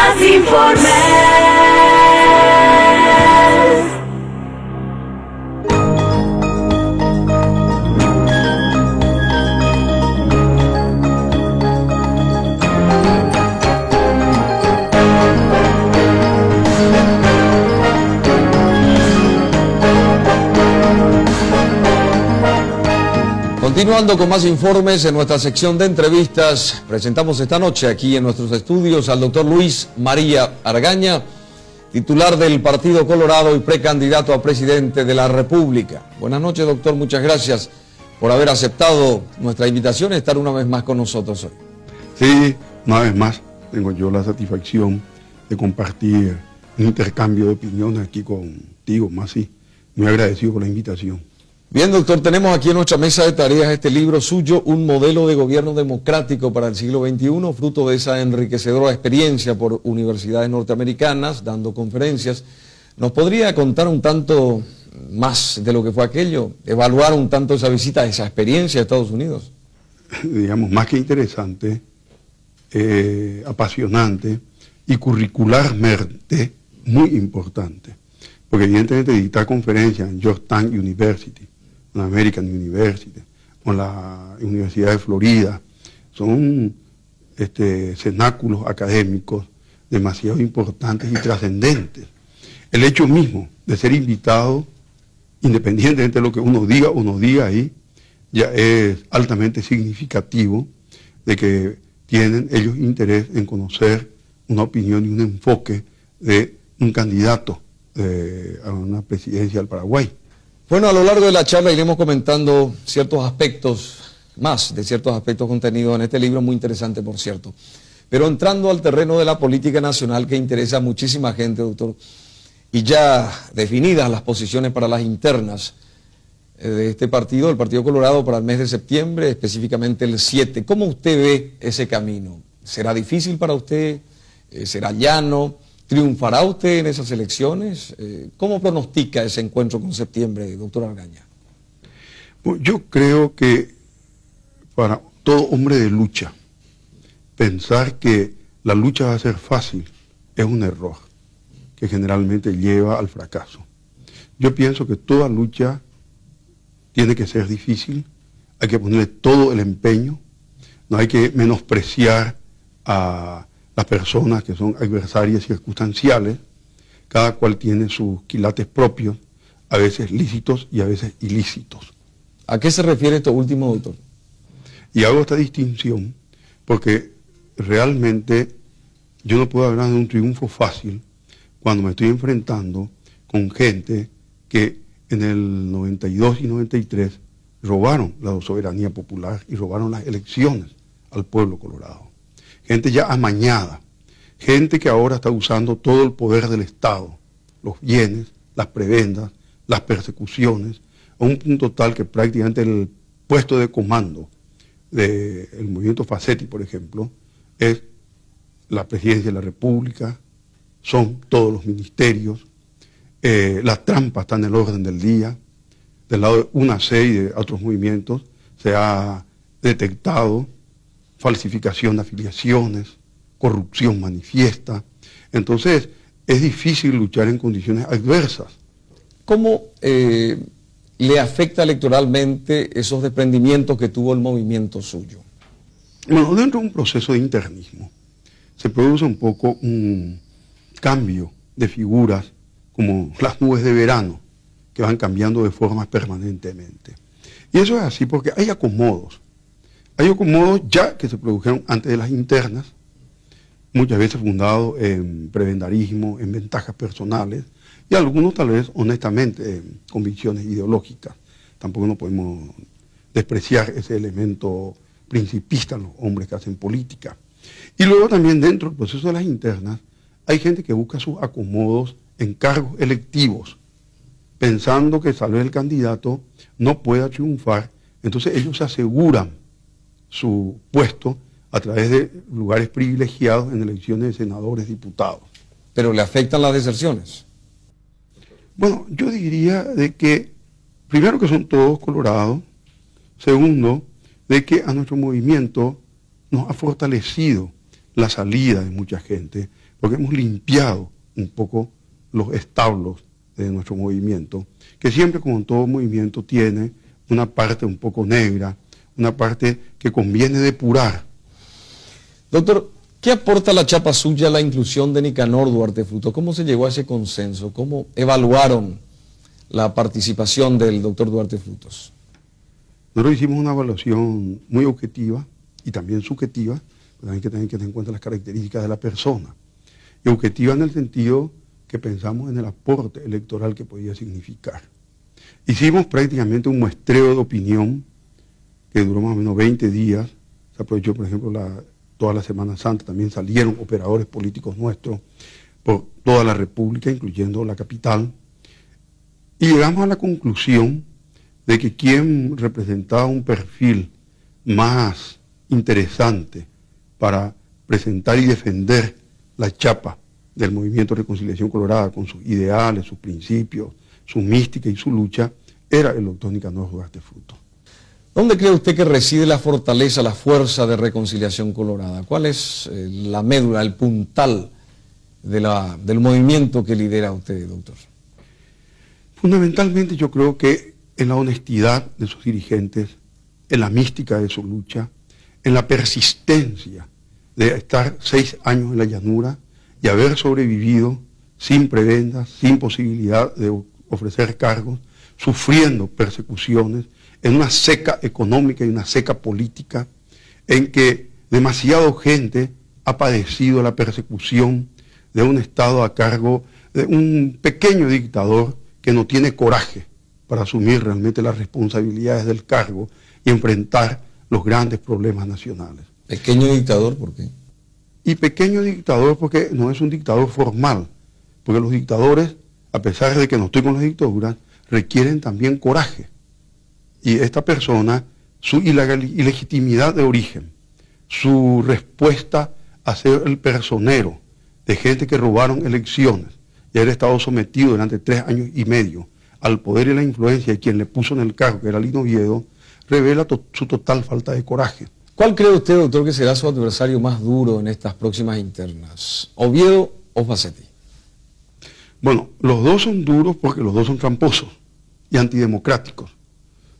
más informe. Continuando con más informes en nuestra sección de entrevistas, presentamos esta noche aquí en nuestros estudios al doctor Luis María Argaña, titular del Partido Colorado y precandidato a presidente de la República. Buenas noches, doctor, muchas gracias por haber aceptado nuestra invitación y estar una vez más con nosotros hoy. Sí, una vez más tengo yo la satisfacción de compartir un intercambio de opiniones aquí contigo, Masi. Muy agradecido por la invitación. Bien, doctor, tenemos aquí en nuestra mesa de tareas este libro suyo, Un modelo de gobierno democrático para el siglo XXI, fruto de esa enriquecedora experiencia por universidades norteamericanas, dando conferencias. ¿Nos podría contar un tanto más de lo que fue aquello? Evaluar un tanto esa visita, esa experiencia a Estados Unidos. Digamos, más que interesante, apasionante y curricularmente muy importante. Porque evidentemente dictar conferencias en Georgetown University, en la American University, o en la Universidad de Florida, son cenáculos académicos demasiado importantes y trascendentes. El hecho mismo de ser invitado, independientemente de lo que uno diga o no diga ahí, ya es altamente significativo de que tienen ellos interés en conocer una opinión y un enfoque de un candidato a una presidencia del Paraguay. Bueno, a lo largo de la charla iremos comentando ciertos aspectos, más de ciertos aspectos contenidos en este libro, muy interesante por cierto. Pero entrando al terreno de la política nacional que interesa a muchísima gente, doctor, y ya definidas las posiciones para las internas de este partido, el Partido Colorado, para el mes de septiembre, específicamente el 7. ¿Cómo usted ve ese camino? ¿Será difícil para usted? ¿Será llano? ¿Triunfará usted en esas elecciones? ¿Cómo pronostica ese encuentro con septiembre, doctor Argaña? Pues yo creo que para todo hombre de lucha, pensar que la lucha va a ser fácil es un error que generalmente lleva al fracaso. Yo pienso que toda lucha tiene que ser difícil, hay que ponerle todo el empeño, no hay que menospreciar a las personas que son adversarias circunstanciales, cada cual tiene sus quilates propios, a veces lícitos y a veces ilícitos. ¿A qué se refiere esto último, doctor? Y hago esta distinción porque realmente yo no puedo hablar de un triunfo fácil cuando me estoy enfrentando con gente que en el 92 y 93 robaron la soberanía popular y robaron las elecciones al pueblo colorado. Gente ya amañada, gente que ahora está usando todo el poder del Estado, los bienes, las prebendas, las persecuciones, a un punto tal que prácticamente el puesto de comando del movimiento Faceti, por ejemplo, es la presidencia de la República, son todos los ministerios, las trampas están en el orden del día, del lado de UNAC y de otros movimientos se ha detectado falsificación de afiliaciones, corrupción manifiesta. Entonces, es difícil luchar en condiciones adversas. ¿Cómo le afecta electoralmente esos desprendimientos que tuvo el movimiento suyo? Bueno, dentro de un proceso de internismo se produce un poco un cambio de figuras como las nubes de verano que van cambiando de formas permanentemente. Y eso es así porque hay acomodos. Hay acomodos ya que se produjeron antes de las internas, muchas veces fundados en prebendarismo, en ventajas personales, y algunos tal vez honestamente en convicciones ideológicas. Tampoco no podemos despreciar ese elemento principista en los hombres que hacen política. Y luego también dentro del proceso de las internas hay gente que busca sus acomodos en cargos electivos, pensando que tal vez el candidato no pueda triunfar, entonces ellos se aseguran su puesto a través de lugares privilegiados en elecciones de senadores, diputados. ¿Pero le afectan las deserciones? Bueno, yo diría de que, primero que son todos colorados, segundo, de que a nuestro movimiento nos ha fortalecido la salida de mucha gente, porque hemos limpiado un poco los establos de nuestro movimiento, que siempre, como en todo movimiento, tiene una parte un poco negra, una parte que conviene depurar. Doctor, ¿qué aporta la chapa suya a la inclusión de Nicanor Duarte Frutos? ¿Cómo se llegó a ese consenso? ¿Cómo evaluaron la participación del doctor Duarte Frutos? Nosotros hicimos una evaluación muy objetiva y también subjetiva, pero hay que tener en cuenta las características de la persona. Y objetiva en el sentido que pensamos en el aporte electoral que podía significar. Hicimos prácticamente un muestreo de opinión que duró más o menos 20 días. Se aprovechó, por ejemplo, toda la Semana Santa. También salieron operadores políticos nuestros por toda la República, incluyendo la capital. Y llegamos a la conclusión de que quien representaba un perfil más interesante para presentar y defender la chapa del Movimiento de Reconciliación Colorada con sus ideales, sus principios, su mística y su lucha, era el doctor Nicanor Duarte Frutos. ¿Dónde cree usted que reside la fortaleza, la fuerza de Reconciliación Colorada? ¿Cuál es la médula, el puntal del movimiento que lidera usted, doctor? Fundamentalmente yo creo que en la honestidad de sus dirigentes, en la mística de su lucha, en la persistencia de estar 6 años en la llanura y haber sobrevivido sin prebendas, sin posibilidad de ofrecer cargos, sufriendo persecuciones, en una seca económica y una seca política, en que demasiada gente ha padecido la persecución de un Estado a cargo de un pequeño dictador que no tiene coraje para asumir realmente las responsabilidades del cargo y enfrentar los grandes problemas nacionales. Pequeño dictador, ¿por qué? Y pequeño dictador porque no es un dictador formal, porque los dictadores, a pesar de que no estoy con las dictaduras, requieren también coraje. Y esta persona, su ilegitimidad de origen, su respuesta a ser el personero de gente que robaron elecciones y haber estado sometido durante 3 años y medio al poder y la influencia de quien le puso en el cargo, que era Lino Oviedo, revela su total falta de coraje. ¿Cuál cree usted, doctor, que será su adversario más duro en estas próximas internas? ¿Oviedo o Facchetti? Bueno, los dos son duros porque los dos son tramposos y antidemocráticos.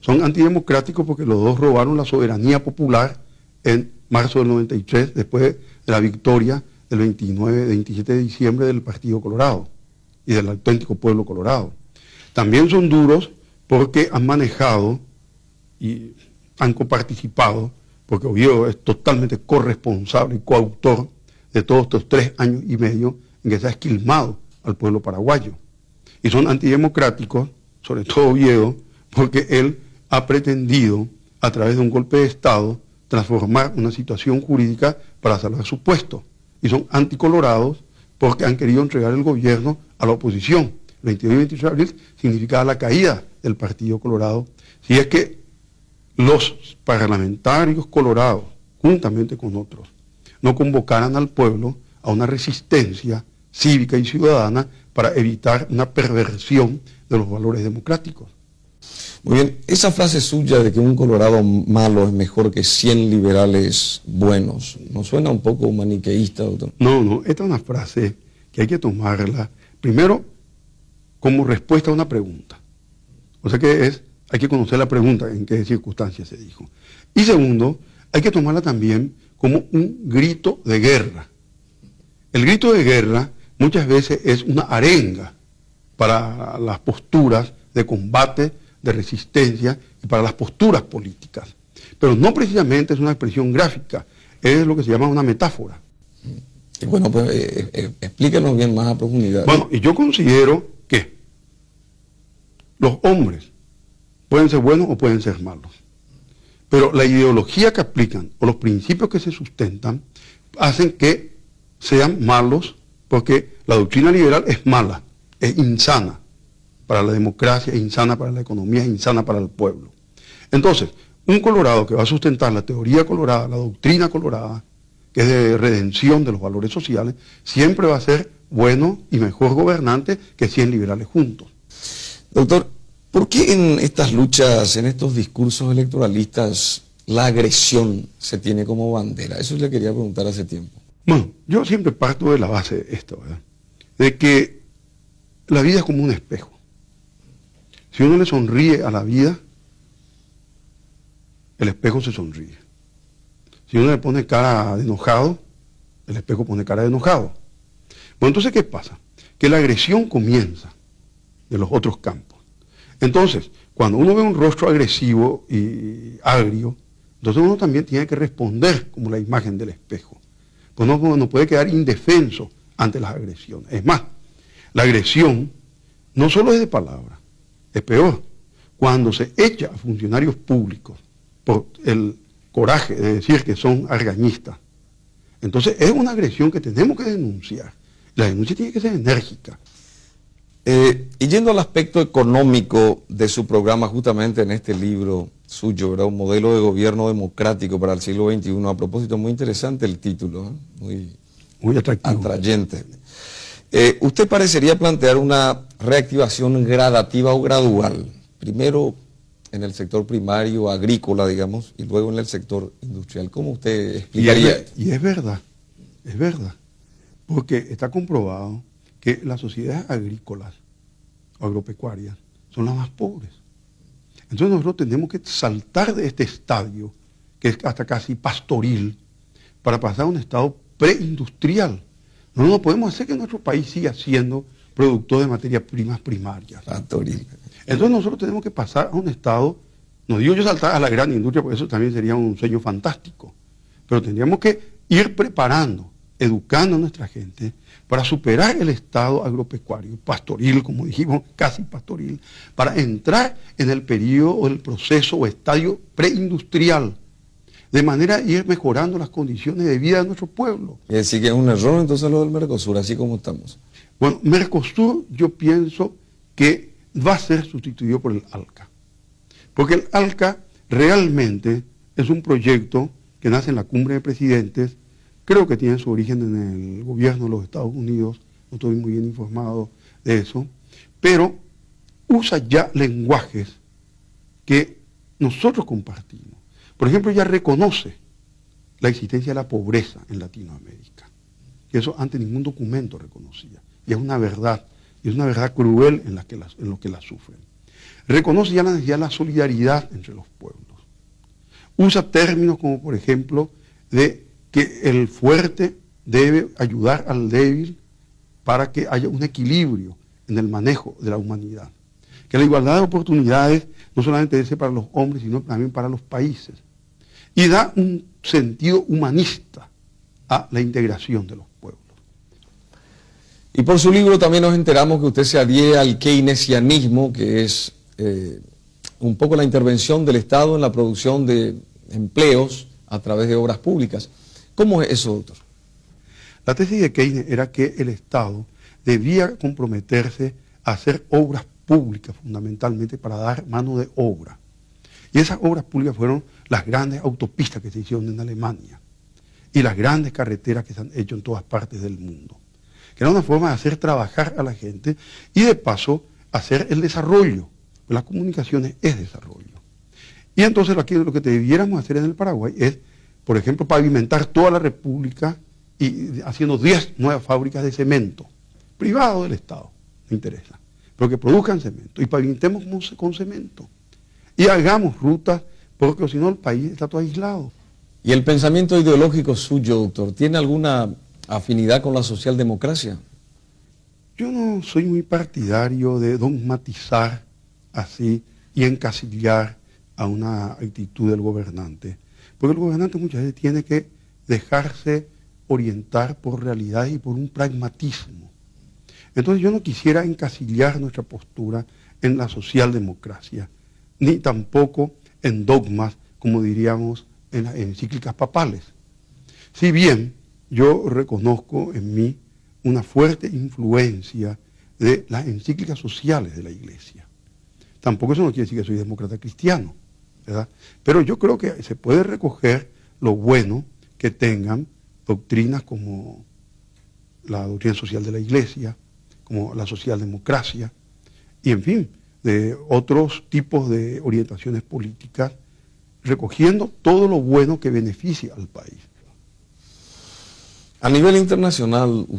Son antidemocráticos porque los dos robaron la soberanía popular en marzo del 93, después de la victoria del 27 de diciembre del Partido Colorado y del auténtico pueblo colorado. También son duros porque han manejado y han coparticipado, porque Oviedo es totalmente corresponsable y coautor de todos estos 3 años y medio en que se ha esquilmado al pueblo paraguayo. Y son antidemocráticos, sobre todo Oviedo, porque él ha pretendido, a través de un golpe de Estado, transformar una situación jurídica para salvar su puesto. Y son anticolorados porque han querido entregar el gobierno a la oposición. El 22 y 23 de abril significaba la caída del Partido Colorado. Si es que los parlamentarios colorados, juntamente con otros, no convocaran al pueblo a una resistencia cívica y ciudadana para evitar una perversión de los valores democráticos. Muy bien, esa frase suya de que un colorado malo es mejor que 100 liberales buenos, ¿no suena un poco maniqueísta, doctor? No, esta es una frase que hay que tomarla, primero, como respuesta a una pregunta. O sea que hay que conocer la pregunta, en qué circunstancias se dijo. Y segundo, hay que tomarla también como un grito de guerra. El grito de guerra muchas veces es una arenga para las posturas de combate, de resistencia y para las posturas políticas. Pero no precisamente es una expresión gráfica, es lo que se llama una metáfora. Y bueno, pues explíquenos bien más a profundidad. Bueno, y yo considero que los hombres pueden ser buenos o pueden ser malos, pero la ideología que aplican o los principios que se sustentan hacen que sean malos, porque la doctrina liberal es mala, es insana para la democracia, es insana para la economía, es insana para el pueblo. Entonces, un colorado que va a sustentar la teoría colorada, la doctrina colorada, que es de redención de los valores sociales, siempre va a ser bueno y mejor gobernante que 100 liberales juntos. Doctor, ¿por qué en estas luchas, en estos discursos electoralistas, la agresión se tiene como bandera? Eso le quería preguntar hace tiempo. Bueno, yo siempre parto de la base de esto, ¿verdad? De que la vida es como un espejo. Si uno le sonríe a la vida, el espejo se sonríe. Si uno le pone cara de enojado, el espejo pone cara de enojado. Bueno, entonces, ¿qué pasa? Que la agresión comienza de los otros campos. Entonces, cuando uno ve un rostro agresivo y agrio, entonces uno también tiene que responder como la imagen del espejo. Pues no puede quedar indefenso ante las agresiones. Es más, la agresión no solo es de palabra, es peor. Cuando se echa a funcionarios públicos por el coraje de decir que son argañistas, entonces es una agresión que tenemos que denunciar. La denuncia tiene que ser enérgica. Y yendo al aspecto económico de su programa, justamente en este libro suyo, ¿verdad? Un modelo de gobierno democrático para el siglo XXI. A propósito, muy interesante el título, ¿eh? Muy atractivo. Atrayente. Usted parecería plantear una reactivación gradativa o gradual. Primero en el sector primario, agrícola, digamos, y luego en el sector industrial. ¿Cómo usted explicaría? Y es verdad, porque está comprobado que las sociedades agrícolas o agropecuarias son las más pobres. Entonces nosotros tenemos que saltar de este estadio, que es hasta casi pastoril, para pasar a un estado preindustrial. No podemos hacer que nuestro país siga siendo productor de materias primas primarias. Pastoril. Entonces nosotros tenemos que pasar a un estado, no digo yo saltar a la gran industria, porque eso también sería un sueño fantástico, pero tendríamos que ir preparando, educando a nuestra gente para superar el estado agropecuario, pastoril, como dijimos, casi pastoril, para entrar en el periodo o el proceso o estadio preindustrial, de manera a ir mejorando las condiciones de vida de nuestro pueblo. Y decir que es un error entonces lo del Mercosur, así como estamos. Bueno, Mercosur yo pienso que va a ser sustituido por el ALCA, porque el ALCA realmente es un proyecto que nace en la Cumbre de Presidentes. Creo que tiene su origen en el gobierno de los Estados Unidos, no estoy muy bien informado de eso, pero usa ya lenguajes que nosotros compartimos. Por ejemplo, ya reconoce la existencia de la pobreza en Latinoamérica, que eso antes ningún documento reconocía, y es una verdad cruel en lo que la sufren. Reconoce ya la necesidad de la solidaridad entre los pueblos. Usa términos como, por ejemplo, de que el fuerte debe ayudar al débil para que haya un equilibrio en el manejo de la humanidad. Que la igualdad de oportunidades no solamente es para los hombres, sino también para los países. Y da un sentido humanista a la integración de los pueblos. Y por su libro también nos enteramos que usted se adhiere al keynesianismo, que es un poco la intervención del Estado en la producción de empleos a través de obras públicas. ¿Cómo es eso, doctor? La tesis de Keynes era que el Estado debía comprometerse a hacer obras públicas fundamentalmente para dar mano de obra. Y esas obras públicas fueron las grandes autopistas que se hicieron en Alemania y las grandes carreteras que se han hecho en todas partes del mundo. Que era una forma de hacer trabajar a la gente y de paso hacer el desarrollo. Las comunicaciones es desarrollo. Y entonces aquí lo que debiéramos hacer en el Paraguay es, por ejemplo, pavimentar toda la República y haciendo 10 nuevas fábricas de cemento, privado del Estado, me interesa, pero que produzcan cemento y pavimentemos con cemento. Y hagamos rutas, porque si no el país está todo aislado. ¿Y el pensamiento ideológico suyo, doctor, tiene alguna afinidad con la socialdemocracia? Yo no soy muy partidario de dogmatizar así y encasillar a una actitud del gobernante. Porque el gobernante muchas veces tiene que dejarse orientar por realidades y por un pragmatismo. Entonces yo no quisiera encasillar nuestra postura en la socialdemocracia, ni tampoco en dogmas, como diríamos en las encíclicas papales. Si bien yo reconozco en mí una fuerte influencia de las encíclicas sociales de la Iglesia. Tampoco eso no quiere decir que soy demócrata cristiano, ¿verdad? Pero yo creo que se puede recoger lo bueno que tengan doctrinas como la doctrina social de la Iglesia, como la socialdemocracia, y en fin, de otros tipos de orientaciones políticas, recogiendo todo lo bueno que beneficia al país. A nivel internacional,